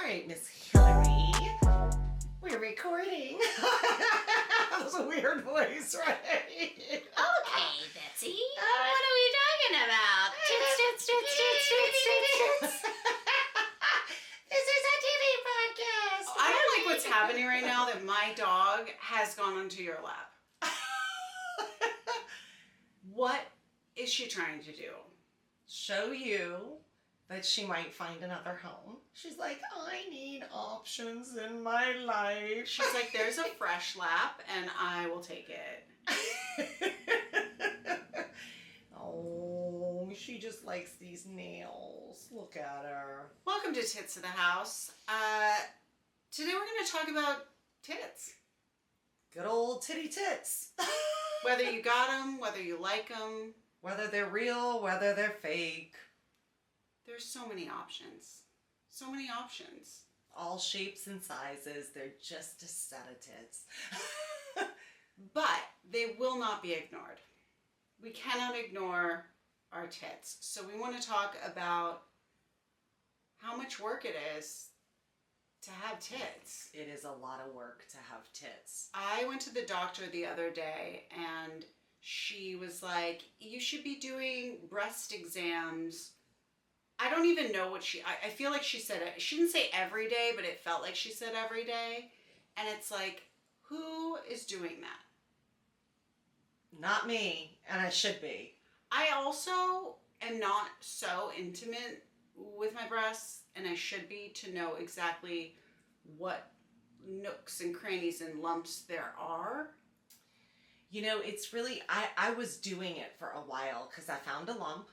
right, Miss Hillary. We're recording. That was a weird voice, right? Okay, Betsy. What are we talking about? Tits. This is a TV podcast. I don't like what's happening right now that my dog has gone onto your lap. What is she trying to do? Show you that she might find another home. She's like, I need options in my life. She's like, there's a fresh lap and I will take it. Oh, she just likes these nails. Look at her. Welcome to Tits of the House. Today we're going to talk about tits. Good old titty tits. Whether you got them, whether you like them. Whether they're real, whether they're fake. There's so many options. So many options. All shapes and sizes. They're just a set of tits. But they will not be ignored. We cannot ignore our tits. So we want to talk about how much work it is to have tits. It is a lot of work to have tits. I went to the doctor the other day and she was like, you should be doing breast exams. I don't even know what I feel like she said it. She didn't say every day, but it felt like she said every day. And it's like, who is doing that? Not me, and I should be. I also am not so intimate with my breasts, and I should be to know exactly what nooks and crannies and lumps there are. You know, it's really, I was doing it for a while because I found a lump.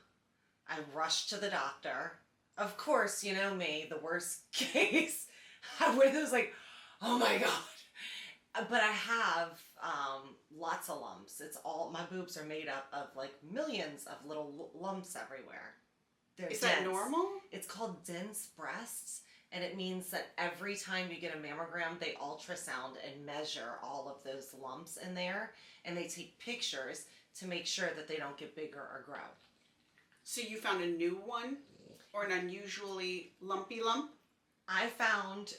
I rushed to the doctor. Of course, you know me, the worst case. I was like, oh my God. But I have lots of lumps. It's all, my boobs are made up of like millions of little lumps everywhere. They're Is dense. that normal? It's called dense breasts. And it means that every time you get a mammogram, they ultrasound and measure all of those lumps in there. And they take pictures to make sure that they don't get bigger or grow. So you found a new one or an unusually lumpy lump? I found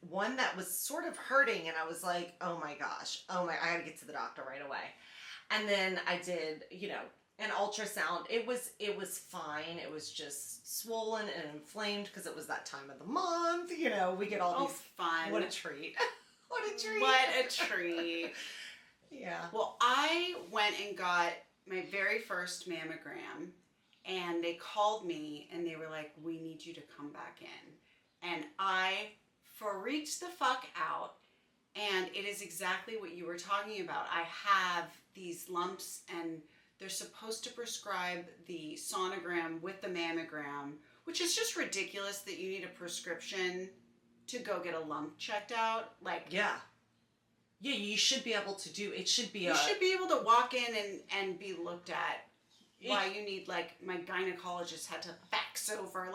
one that was sort of hurting and I was like, oh my gosh, I gotta get to the doctor right away. And then I did, an ultrasound. It was fine. It was just swollen and inflamed because it was that time of the month. We get all these. Fun. What a treat. What a treat. What a treat. Yeah. Well, I went and got my very first mammogram and they called me and they were like, we need you to come back in. And I freaked the fuck out. And it is exactly what you were talking about. I have these lumps and they're supposed to prescribe the sonogram with the mammogram, which is just ridiculous that you need a prescription to go get a lump checked out. Yeah, you should be able to do, it should be you should be able to walk in and be looked at. Why you need, my gynecologist had to fax over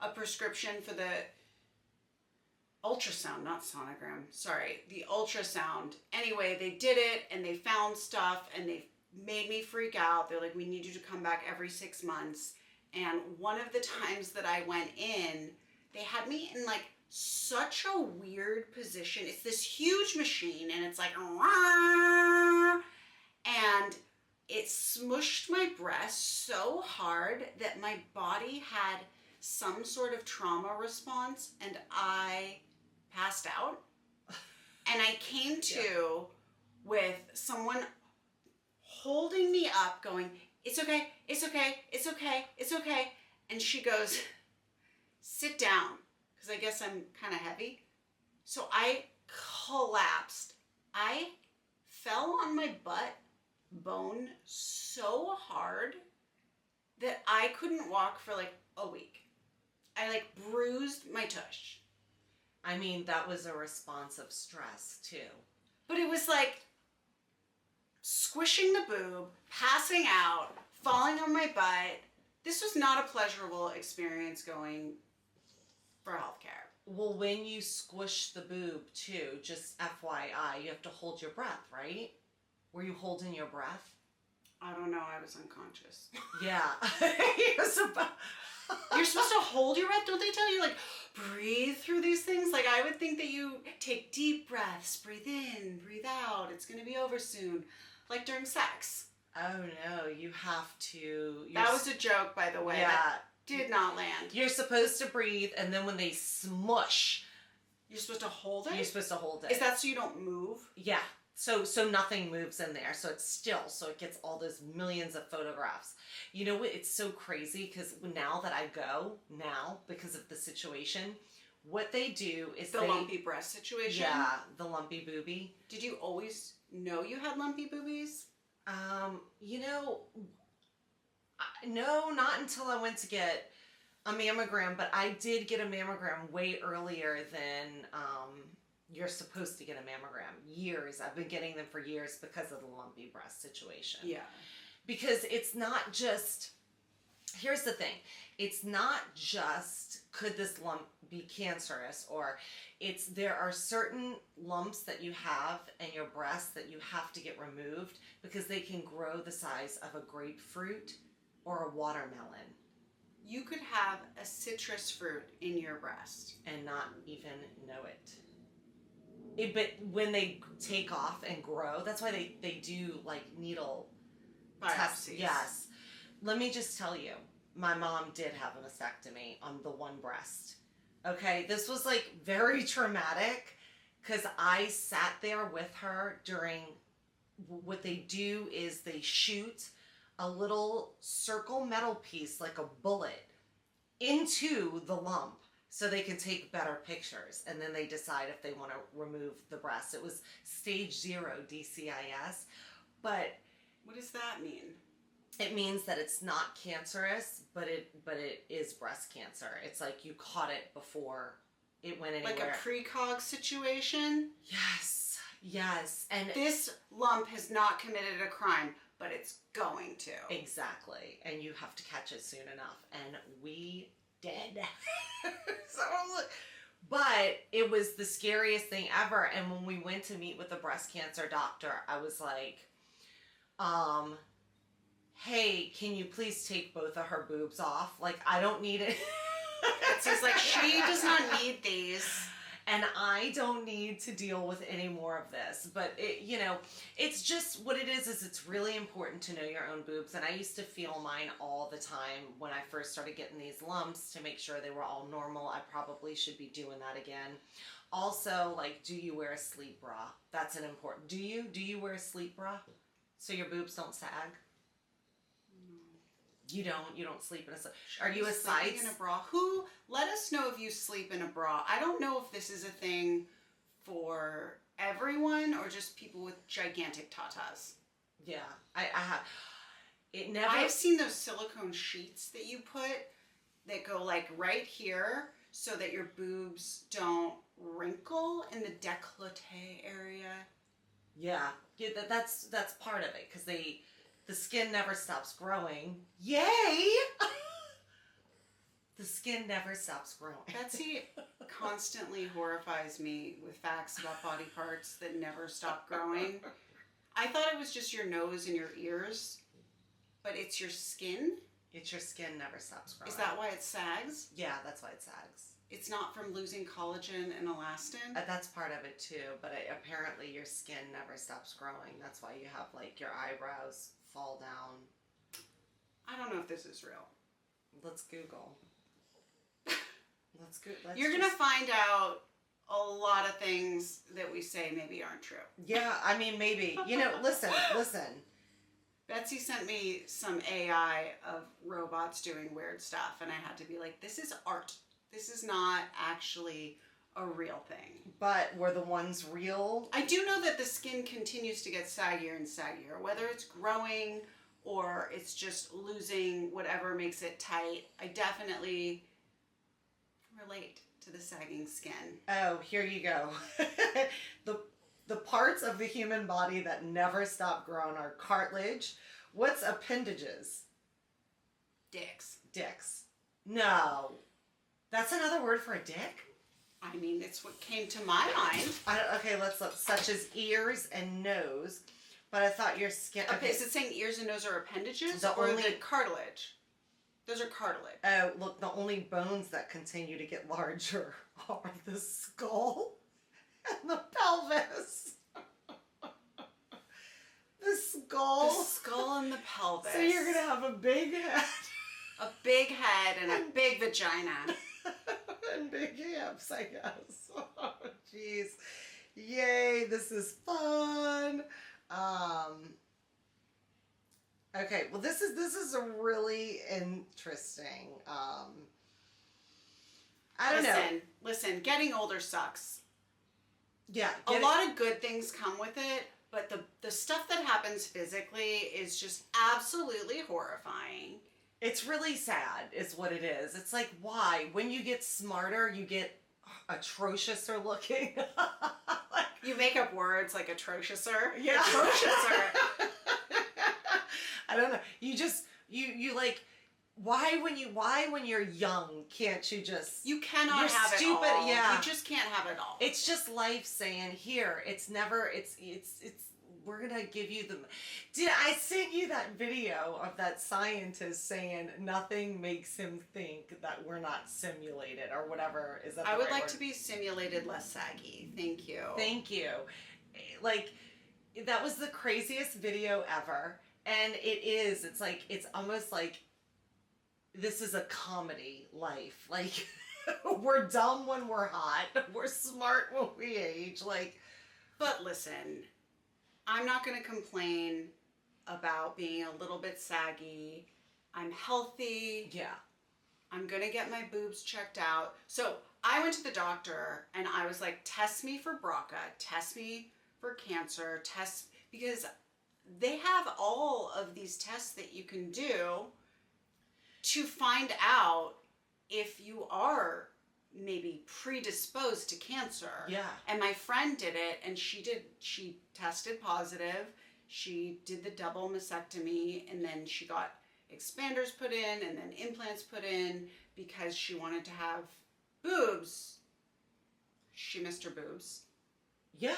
a prescription for the ultrasound, not sonogram. Sorry, the ultrasound. Anyway, they did it and they found stuff and they made me freak out. They're like, we need you to come back every 6 months. And one of the times that I went in, they had me in such a weird position. It's this huge machine and it's like, and it smushed my breast so hard that my body had some sort of trauma response and I passed out. And I came to with someone holding me up going, it's okay, it's okay, it's okay, it's okay. And she goes, sit down, because I guess I'm kind of heavy. So I collapsed. I fell on my butt bone so hard that I couldn't walk for a week. I bruised my tush. I mean, that was a response of stress too. But it was squishing the boob, passing out, falling on my butt. This was not a pleasurable experience going for healthcare. Well, when you squish the boob too, just FYI, you have to hold your breath, right? Were you holding your breath? I don't no, I was unconscious. Yeah. You're supposed to hold your breath. Don't they tell you, like, breathe through these things? Like, I would think that you take deep breaths, breathe in, breathe out. It's going to be over soon. Like during sex. Oh no, you have to. That was a joke, by the way. Yeah. That did not land. You're supposed to breathe, and then when they smush, You're supposed to hold it? you're supposed to hold it. Is that so you don't move? Yeah. So nothing moves in there. So it's still. So it gets all those millions of photographs. You know what? It's so crazy because now that I go now because of the situation, what they do is The lumpy breast situation? Yeah, the lumpy boobie. Did you always know you had lumpy boobies? You know, no, not until I went to get a mammogram, but I did get a mammogram way earlier than you're supposed to get a mammogram. Years. I've been getting them for years because of the lumpy breast situation. Yeah. Because it's not just, here's the thing, it's not just could this lump be cancerous, or there are certain lumps that you have in your breast that you have to get removed because they can grow the size of a grapefruit or a watermelon. You could have a citrus fruit in your breast. And not even know it. But when they take off and grow, that's why they do like needle tests. Biopsies. Yes. Let me just tell you, my mom did have a mastectomy on the one breast. Okay, this was like very traumatic because I sat there with her during, what they do is they shoot a little circle metal piece like a bullet into the lump so they can take better pictures, and then they decide if they want to remove the breast. It was stage 0 DCIS, but What does that mean? it means that it's not cancerous, but it is breast cancer. It's like you caught it before it went anywhere. Like a precog situation? Yes. And This lump has not committed a crime, but it's going to. exactly. And you have to catch it soon enough. And we did. But it was the scariest thing ever. And when we went to meet with the breast cancer doctor, I was like, hey, can you please take both of her boobs off? Like, I don't need it. Betsy's like, she does not need these. And I don't need to deal with any more of this. But, it's just what it is it's really important to know your own boobs. And I used to feel mine all the time when I first started getting these lumps to make sure they were all normal. I probably should be doing that again. Also, like, do you wear a sleep bra? That's an important. Do you wear a sleep bra so your boobs don't sag? You don't sleep in a. Are you a size? Sleeping in a bra? Let us know if you sleep in a bra. I don't know if this is a thing for everyone or just people with gigantic tatas. Yeah, I have. It never. I've seen those silicone sheets that you put that go like right here so that your boobs don't wrinkle in the décolleté area. Yeah, that's part of it because the skin never stops growing. Yay! The skin never stops growing. Betsy constantly horrifies me with facts about body parts that never stop growing. I thought it was just your nose and your ears, but it's your skin? It's your skin never stops growing. Is that why it sags? Yeah, that's why it sags. It's not from losing collagen and elastin? That's part of it too, but apparently your skin never stops growing. That's why you have like your eyebrows fall down. I don't know if this is real. Let's Google. You're going to find out a lot of things that we say maybe aren't true. Yeah, I mean, maybe. Listen. Betsy sent me some AI of robots doing weird stuff, and I had to be like, this is art. This is not actually a real thing. But were the ones real? I do know that the skin continues to get saggier and saggier, whether it's growing or it's just losing whatever makes it tight. I definitely relate to the sagging skin. Oh, here you go. The parts of the human body that never stop growing are cartilage. What's appendages? Dicks. No. That's another word for a dick? I mean, it's what came to my mind. Okay, let's look. Such as ears and nose. But I thought your skin. Okay, is it saying ears and nose are appendages The or only- the cartilage? Those are cartilage. Oh, look, the only bones that continue to get larger are the skull and the pelvis. The skull. The skull and the pelvis. So you're going to have a big head. A big head and a big vagina. And big hips, I guess. Oh, jeez. Yay, this is fun. Okay, well this is a really interesting. I don't know. Listen, getting older sucks. Yeah, A lot of good things come with it, but the stuff that happens physically is just absolutely horrifying. It's really sad, is what it is. It's like, why? When you get smarter, you get atrociouser looking. Like, You make up words like atrociouser. yeah. Atrociouser. I don't know. You just you like why when you're young can't you just You cannot You're have stupid, it all. yeah. You just can't have it all. It's just life saying here. It's never. It's. We're gonna give you the. Did I sent you that video of that scientist saying nothing makes him think that we're not simulated or whatever? Is that? I the would right like word? to be simulated less saggy. Thank you. Thank you. Like, that was the craziest video ever, and it is. It's like it's almost like this is a comedy life. Like. We're dumb when we're hot. We're smart when we age. Like, But listen, I'm not going to complain about being a little bit saggy. I'm healthy. yeah. I'm going to get my boobs checked out. So I went to the doctor and I was like, test me for BRCA, test me for cancer, because they have all of these tests that you can do to find out if you are maybe predisposed to cancer. Yeah. And my friend did it and she tested positive. She did the double mastectomy and then she got expanders put in and then implants put in because she wanted to have boobs. She missed her boobs. Yeah.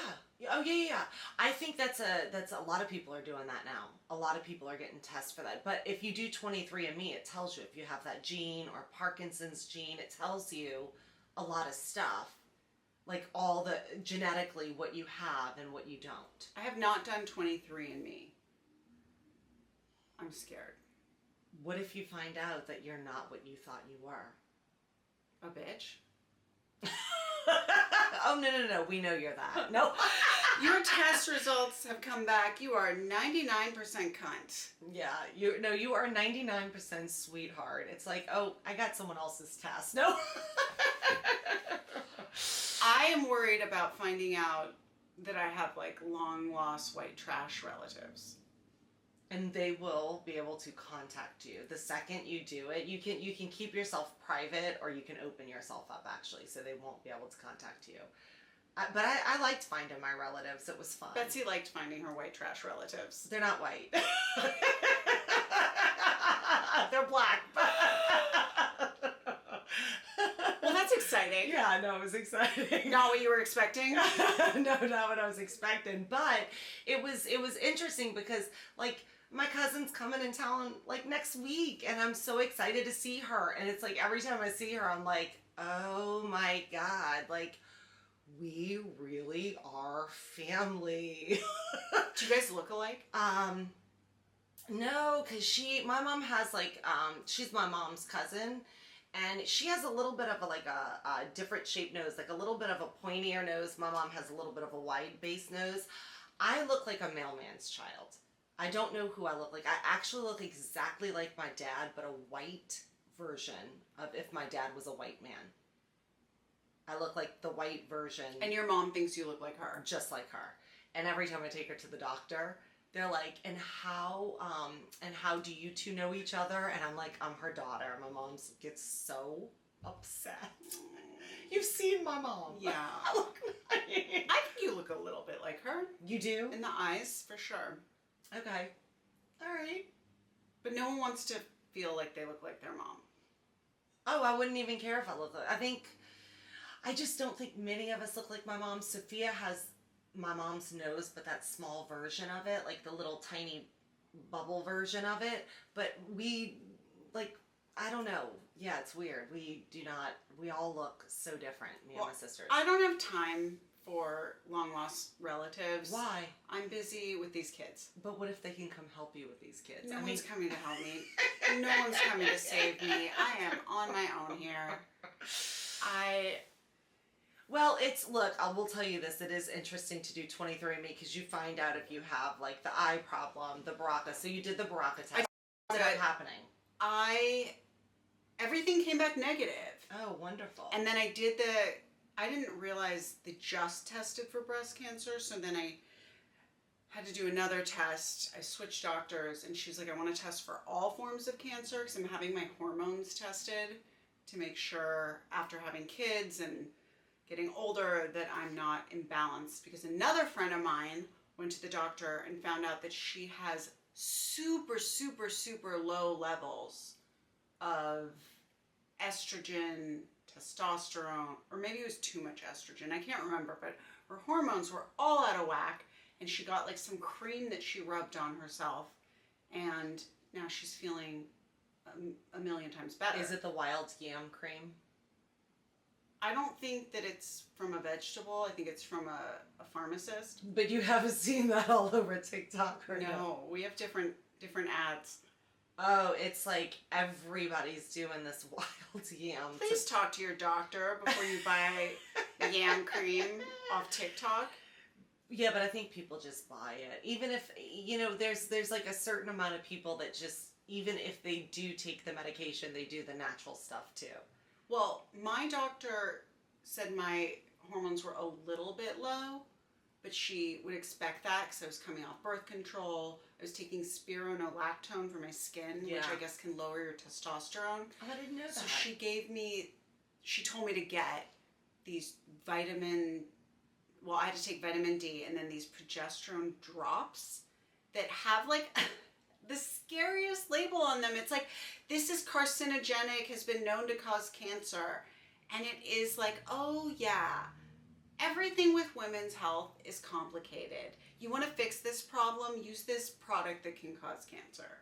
Oh yeah. I think that's a lot of people are doing that now. A lot of people are getting tests for that. But if you do 23andMe, it tells you if you have that gene or Parkinson's gene. It tells you a lot of stuff, like all the genetically what you have and what you don't. I have not done 23andMe. I'm scared. What if you find out that you're not what you thought you were? A bitch. Oh no! We know you're that. No. Your test results have come back. You are 99% cunt. Yeah, you are 99% sweetheart. It's like, oh, I got someone else's test. No. I am worried about finding out that I have like long lost white trash relatives. And they will be able to contact you the second you do it. You can keep yourself private, or you can open yourself up actually, so they won't be able to contact you. But I liked finding my relatives. It was fun. Betsy liked finding her white trash relatives. They're not white. They're black. Well, that's exciting. Yeah, no, it was exciting. Not what you were expecting? No, not what I was expecting. But it was interesting because like my cousin's coming in town like next week, and I'm so excited to see her. And it's like every time I see her, I'm like, oh my God, like we really are family. Do you guys look alike? No, because my mom has like, she's my mom's cousin, and she has a little bit of a different shaped nose, like a little bit of a pointier nose. My mom has a little bit of a wide base nose. I look like a mailman's child. I don't know who I look like. I actually look exactly like my dad, but a white version of if my dad was a white man. I look like the white version. And your mom thinks you look like her. Just like her. And every time I take her to the doctor, they're like, and how do you two know each other? And I'm like, I'm her daughter. My mom gets so upset. You've seen my mom. Yeah. I look like... I think you look a little bit like her. You do? In the eyes, for sure. Okay. All right. But no one wants to feel like they look like their mom. Oh, I wouldn't even care if I look like... I just don't think many of us look like my mom. Sophia has my mom's nose, but that small version of it, like the little tiny bubble version of it. But we, like, I don't know. Yeah, it's weird. We do not, we all look so different, me and my sisters. I don't have time for long lost relatives. Why? I'm busy with these kids. But what if they can come help you with these kids? No one's coming to help me. No one's coming to save me. I am on my own here. Well, look, I will tell you this, it is interesting to do 23andMe because you find out if you have, like, the eye problem, the BRCA. So you did the BRCA test. What ended up happening? Everything came back negative. Oh, wonderful. And then I didn't realize they just tested for breast cancer, so then I had to do another test. I switched doctors, and she's like, I want to test for all forms of cancer because I'm having my hormones tested to make sure after having kids and getting older that I'm not imbalanced. Because another friend of mine went to the doctor and found out that she has super, super, super low levels of estrogen, testosterone, or maybe it was too much estrogen. I can't remember, but her hormones were all out of whack, and she got like some cream that she rubbed on herself, and now she's feeling a million times better. Is it the wild yam cream? I don't think that it's from a vegetable. I think it's from a pharmacist. But you haven't seen that all over TikTok, or no? We have different ads. Oh, it's like everybody's doing this wild yam. Please talk to your doctor before you buy yam cream off TikTok. Yeah, but I think people just buy it. Even if, there's like a certain amount of people that just, even if they do take the medication, they do the natural stuff too. Well, my doctor said my hormones were a little bit low, but she would expect that because I was coming off birth control. I was taking spironolactone for my skin, which I guess can lower your testosterone. Oh, I didn't know that. So she told me to get these I had to take vitamin D and then these progesterone drops that have like the scariest label on them. It's like, this is carcinogenic, has been known to cause cancer. And it is like, oh yeah, everything with women's health is complicated. You want to fix this problem, use this product that can cause cancer.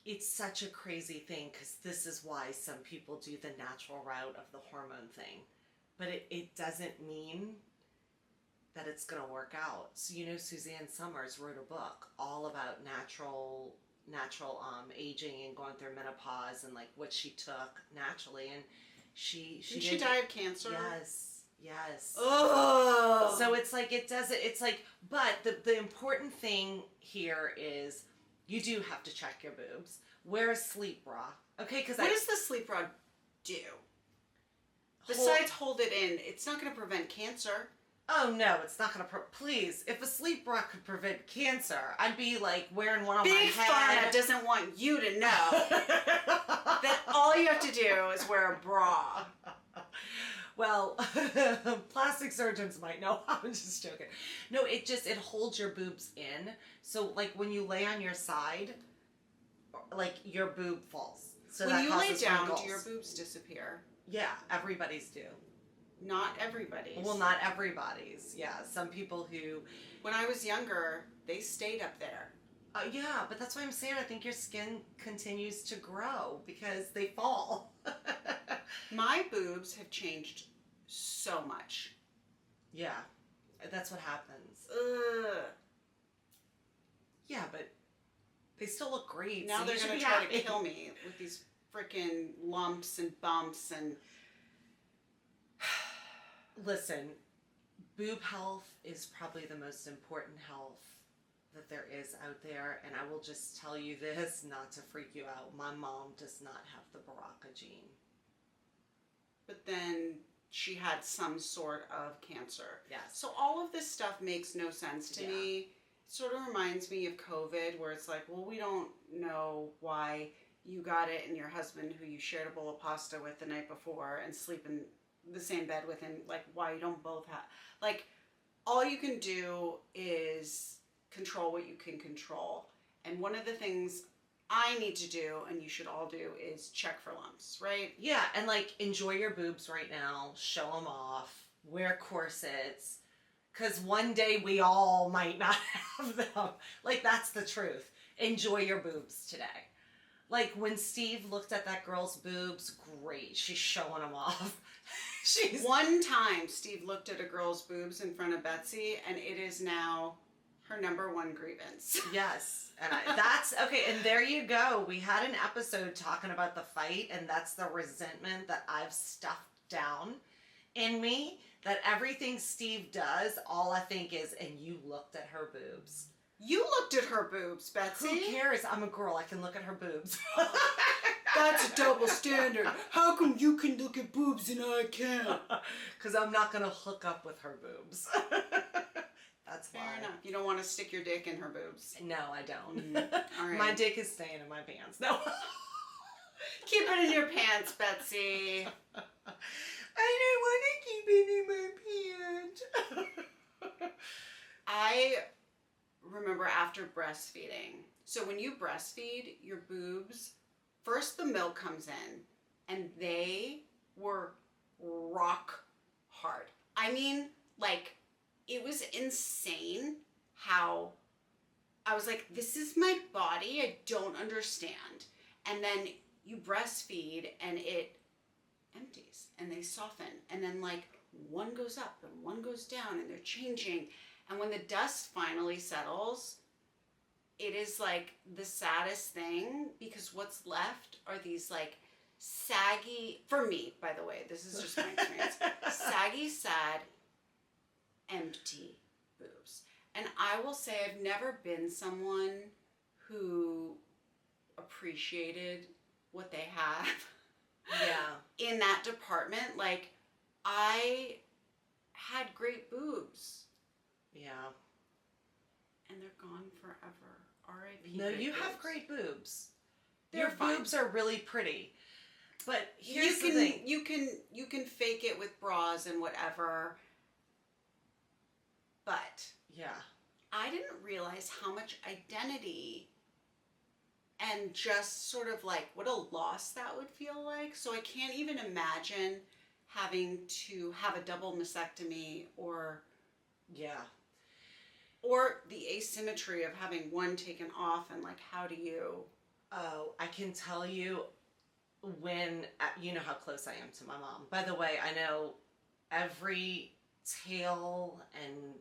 It's such a crazy thing because this is why some people do the natural route of the hormone thing. But it doesn't mean that it's going to work out. So, Suzanne Summers wrote a book all about natural aging and going through menopause and like what she took naturally. And she die of cancer? Yes. Oh. So it's like, but the important thing here is you do have to check your boobs. Wear a sleep bra. Okay, because what does the sleep bra do? Besides hold it in, it's not going to prevent cancer. Oh no, it's not going to. Please, if a sleep bra could prevent cancer, I'd be like wearing one on my head. Big Pharma doesn't want you to know that all you have to do is wear a bra. Well, plastic surgeons might know. I'm just joking. No, it holds your boobs in. So like when you lay on your side, like your boob falls. So when you lay down, do your boobs disappear? Yeah, everybody's do. Not everybody's. Well, not everybody's. Yeah, some people who... When I was younger, they stayed up there. Yeah, but that's why I'm saying I think your skin continues to grow because they fall. My boobs have changed so much. Yeah, that's what happens. Ugh. Yeah, but they still look great. Now so they're going to try to kill me with these freaking lumps and bumps and... Listen, boob health is probably the most important health that there is out there, and I will just tell you this, not to freak you out. My mom does not have the BRCA gene. But then she had some sort of cancer. Yes. So all of this stuff makes no sense to me. It sort of reminds me of COVID, where it's like, well, we don't know why you got it and your husband, who you shared a bowl of pasta with the night before and sleep in the same bed with him, like why you don't both have, like all you can do is control what you can control. And one of the things I need to do, and you should all do, is check for lumps, right? Yeah, and like enjoy your boobs right now, show them off, wear corsets, because one day we all might not have them. Like, that's the truth. Enjoy your boobs today. Like, when Steve looked at that girl's boobs, great, she's showing them off. One time Steve looked at a girl's boobs in front of Betsy, and it is now her number one grievance. Yes. And that's okay. And there you go. We had an episode talking about the fight, and that's the resentment that I've stuffed down in me. That everything Steve does, all I think is, and you looked at her boobs. You looked at her boobs, Betsy. Who cares? I'm a girl. I can look at her boobs. That's a double standard. How come you can look at boobs and I can't? Because I'm not going to hook up with her boobs. That's fair why. enough. You don't want to stick your dick in her boobs. No, I don't. All right. My dick is staying in my pants. No. Keep it in your pants, Betsy. I don't want to keep it in my pants. I remember after breastfeeding. So when you breastfeed, your boobs, first the milk comes in, and they were rock hard. I mean, like, it was insane how I was like, this is my body. I don't understand. And then you breastfeed and it empties and they soften. And then like one goes up and one goes down and they're changing. And when the dust finally settles, it is like the saddest thing because what's left are these like saggy, for me, by the way, this is just my experience, saggy, sad, empty boobs. And I will say I've never been someone who appreciated what they have. Yeah. In that department. Like, I had great boobs. Yeah. And they're gone forever. R.I.P. No, you boobs. have great boobs. They're Your fine. boobs are really pretty. But here's the thing. You can fake it with bras and whatever. But Yeah. I didn't realize how much identity and just sort of like what a loss that would feel like. So I can't even imagine having to have a double mastectomy or the asymmetry of having one taken off and like how do you... Oh, I can tell you when, you know how close I am to my mom. By the way, I know every tale and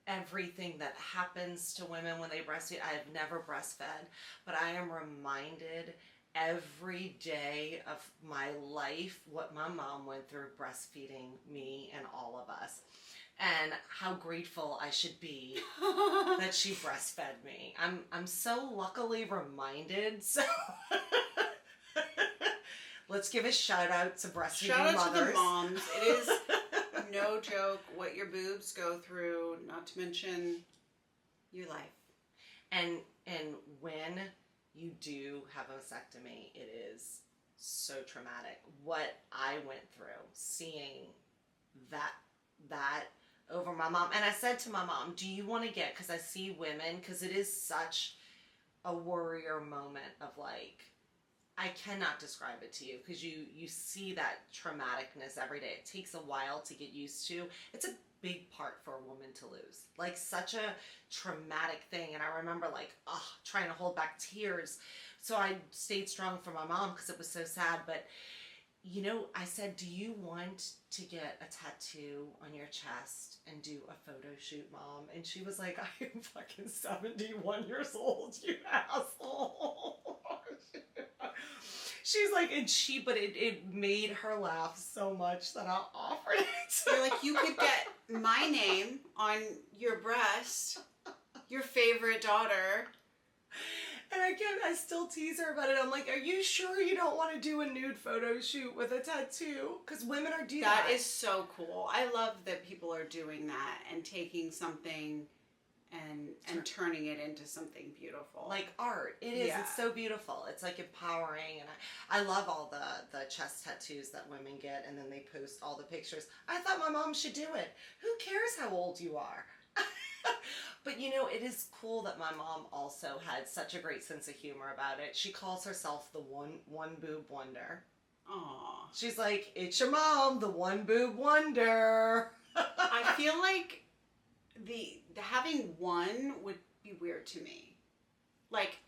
everything that happens to women when they breastfeed. I have never breastfed, but I am reminded every day of my life what my mom went through breastfeeding me and all of us, and how grateful I should be that she breastfed me. I'm so luckily reminded. So let's give a shout out to breastfeeding Shout out mothers. to the moms. It is no joke what your boobs go through, not to mention your life. And when you do have a mastectomy, it is so traumatic. What I went through, seeing that over my mom. And I said to my mom, do you want to get, because I see women, because it is such a warrior moment of like, I cannot describe it to you because you see that traumaticness every day. It takes a while to get used to. It's a big part for a woman to lose. Like such a traumatic thing. And I remember like, trying to hold back tears. So I stayed strong for my mom because it was so sad. But, you know, I said, do you want to get a tattoo on your chest and do a photo shoot, Mom? And she was like, I am fucking 71 years old, you asshole. She's like, but it made her laugh so much that I offered it. You're like, you could get my name on your breast, your favorite daughter. And I still tease her about it. I'm like, are you sure you don't want to do a nude photo shoot with a tattoo? Because women are doing that. That is so cool. I love that people are doing that and taking something and turning it into something beautiful. Like art. It is. Yeah. It's so beautiful. It's like empowering. And I love all the chest tattoos that women get, and then they post all the pictures. I thought my mom should do it. Who cares how old you are? But you know, it is cool that my mom also had such a great sense of humor about it. She calls herself the one boob wonder. Aw. She's like, it's your mom, the one boob wonder. I feel like the having one would be weird to me. Like,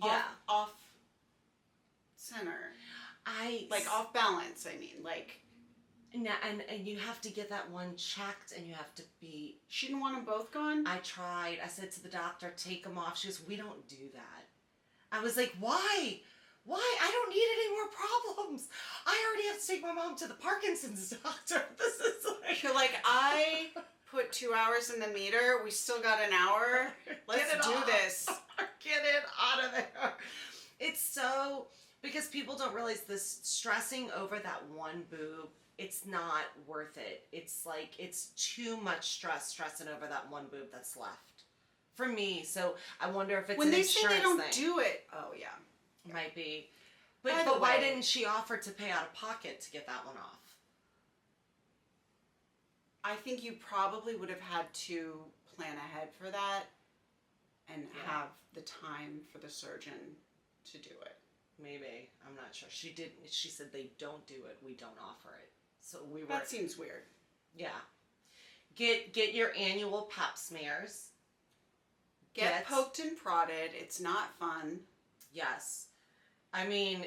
Yeah. off center. Like off balance, I mean. Like, now, and you have to get that one checked, and you have to be. she didn't want them both gone? I tried. I said to the doctor, take them off. She goes, we don't do that. I was like, why? Why? I don't need any more problems. I already have to take my mom to the Parkinson's doctor. This is like. You're like, I put 2 hours in the meter. We still got an hour. Let's Get it do off. this. Get it out of there. It's so, because people don't realize this stressing over that one boob, it's not worth it. It's like, it's too much stressing over that one boob that's left. For me, so I wonder if it's When an they say insurance they don't thing. do it, oh yeah. Might be. By But, the but why way- didn't she offer to pay out of pocket to get that one off? I think you probably would have had to plan ahead for that and Yeah. have the time for the surgeon to do it. Maybe. I'm not sure. She didn't. She said they don't do it. We don't offer it. So we were. That seems weird. Yeah. Get your annual pap smears. Get poked and prodded. It's not fun. Yes. I mean,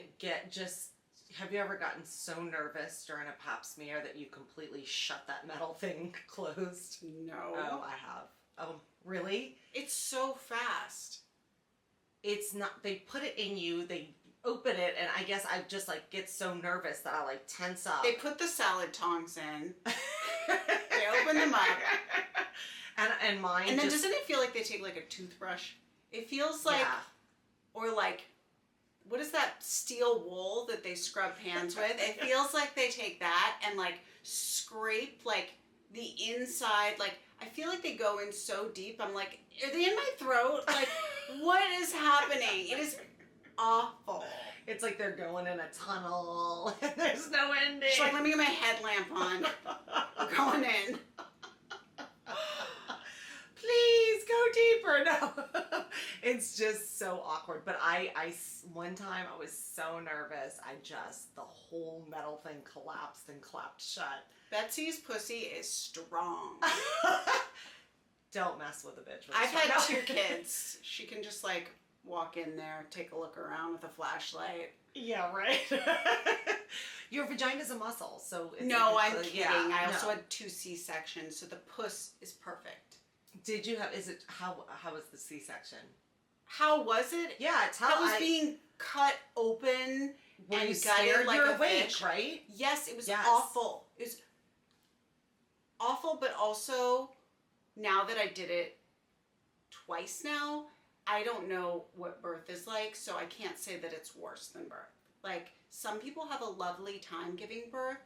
have you ever gotten so nervous during a pap smear that you completely shut that metal thing closed? No. Oh, I have. Oh, really? It's so fast. It's not, they put it in you, they open it, and I guess I just like get so nervous that I like tense up. They put the salad tongs in. They open them up. And mine And then just, doesn't it feel like they take like a toothbrush? It feels like, yeah. or like, what is that steel wool that they scrub hands with? It feels like they take that and like scrape like the inside. Like, I feel like they go in so deep. I'm like, are they in my throat? Like, what is happening? It is awful. It's like they're going in a tunnel and there's no ending. She's like, let me get my headlamp on. We're going in. Please go deeper. No, it's just so awkward. But one time I was so nervous. The whole metal thing collapsed and clapped shut. Betsy's pussy is strong. Don't mess with a bitch. With I've had no. 2 kids. She can just like walk in there, take a look around with a flashlight. Yeah, right. Your vagina's a muscle, so it's No, like, I'm kidding. yeah, I also no. had 2 C-sections, so the puss is perfect. Did you have? Is it how was the C-section? How was it? Yeah, That was being cut open were and you gutted scared? like You're a awake, fish. right? Yes, it was Yes. awful. It was awful, but also now that I did it twice now, I don't know what birth is like, so I can't say that it's worse than birth. Like, some people have a lovely time giving birth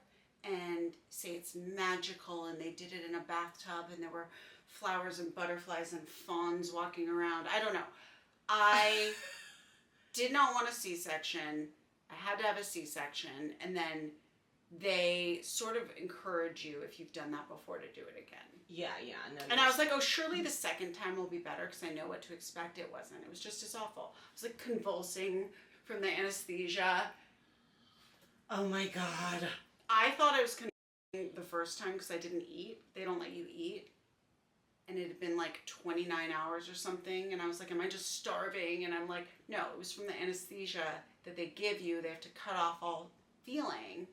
and say it's magical and they did it in a bathtub and there were flowers and butterflies and fawns walking around. I don't know. I did not want a C-section. I had to have a C-section, and then they sort of encourage you, if you've done that before, to do it again. Yeah, yeah. No, And I was like, oh, surely the second time will be better because I know what to expect. It wasn't. It was just as awful. I was like convulsing from the anesthesia. oh my god. I thought I was convulsing the first time because I didn't eat. They don't let you eat. And it had been like 29 hours or something. And I was like, am I just starving? And I'm like, no, it was from the anesthesia that they give you. They have to cut off all feeling.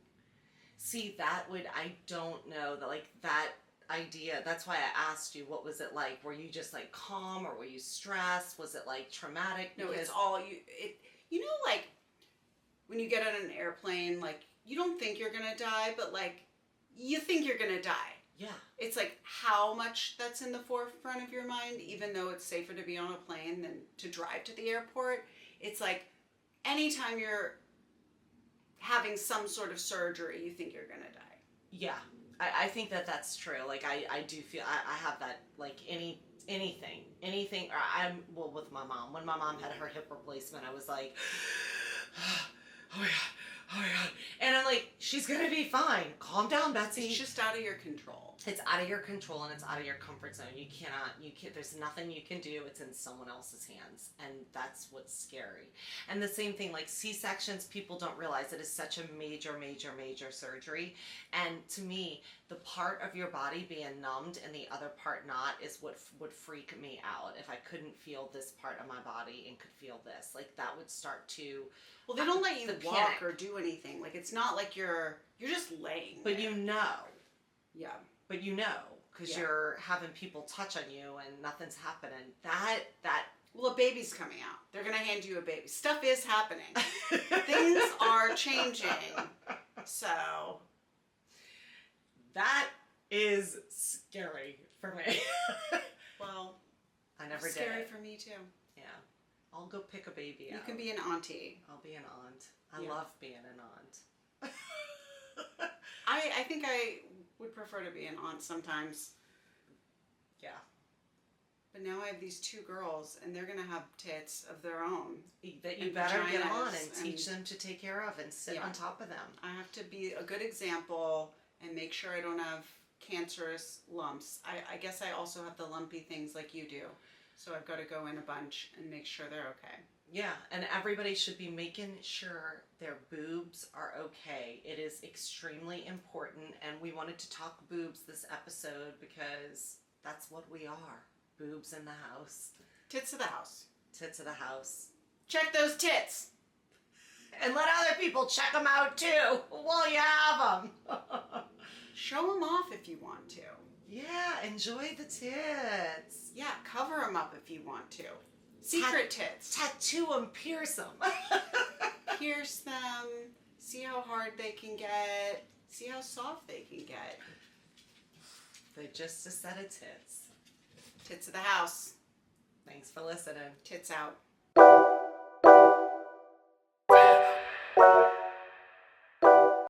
See, I don't know, that idea, that's why I asked you, what was it like? Were you just like calm, or were you stressed? Was it like traumatic? No, Because- it's all you know, like when you get on an airplane, like you don't think you're gonna die, but like you think you're gonna die. Yeah. It's like how much that's in the forefront of your mind, even though it's safer to be on a plane than to drive to the airport. It's like anytime you're having some sort of surgery, you think you're gonna die. Yeah. I think that's true. Like, I do feel, I have that, like, anything, or with my mom. When my mom had her hip replacement, I was like, oh my God, oh my God. And I'm like, she's going to be fine. Calm down, Betsy. It's just out of your control. It's out of your control and it's out of your comfort zone. You can't, there's nothing you can do. It's in someone else's hands. And that's what's scary. And the same thing, like C-sections, people don't realize it is such a major, major, major surgery. And to me, the part of your body being numbed and the other part not is what would freak me out. If I couldn't feel this part of my body and could feel this, like that would start to. Well, they don't let you the walk panic. or do anything. Like it's not like you're just laying But there. you know. Yeah. But you know, because Yeah. you're having people touch on you and nothing's happening. That. Well, a baby's coming out. They're gonna hand you a baby. Stuff is happening. Things are changing. So. That is scary for me. Well, I never did scary it. for me too. Yeah. I'll go pick a baby You out. can be an auntie. I'll be an aunt. I Yeah. love being an aunt. I think I would prefer to be an aunt sometimes. Yeah. But now I have these 2 girls, and they're gonna have tits of their own. That you And better get on vaginas and teach them to take care of and sit Yeah. on top of them. I have to be a good example and make sure I don't have cancerous lumps. I guess I also have the lumpy things like you do. So I've got to go in a bunch and make sure they're okay. Yeah, and everybody should be making sure their boobs are okay. It is extremely important, and we wanted to talk boobs this episode because that's what we are. Boobs in the house. Tits of the house. Tits of the house. Check those tits. And let other people check them out too while you have them. Show them off if you want to. Yeah, enjoy the tits. Yeah, cover them up if you want to. Secret tits. Tattoo them, pierce them. Pierce them. See how hard they can get. See how soft they can get. They're just a set of tits. Tits of the house. Thanks for listening. Tits out.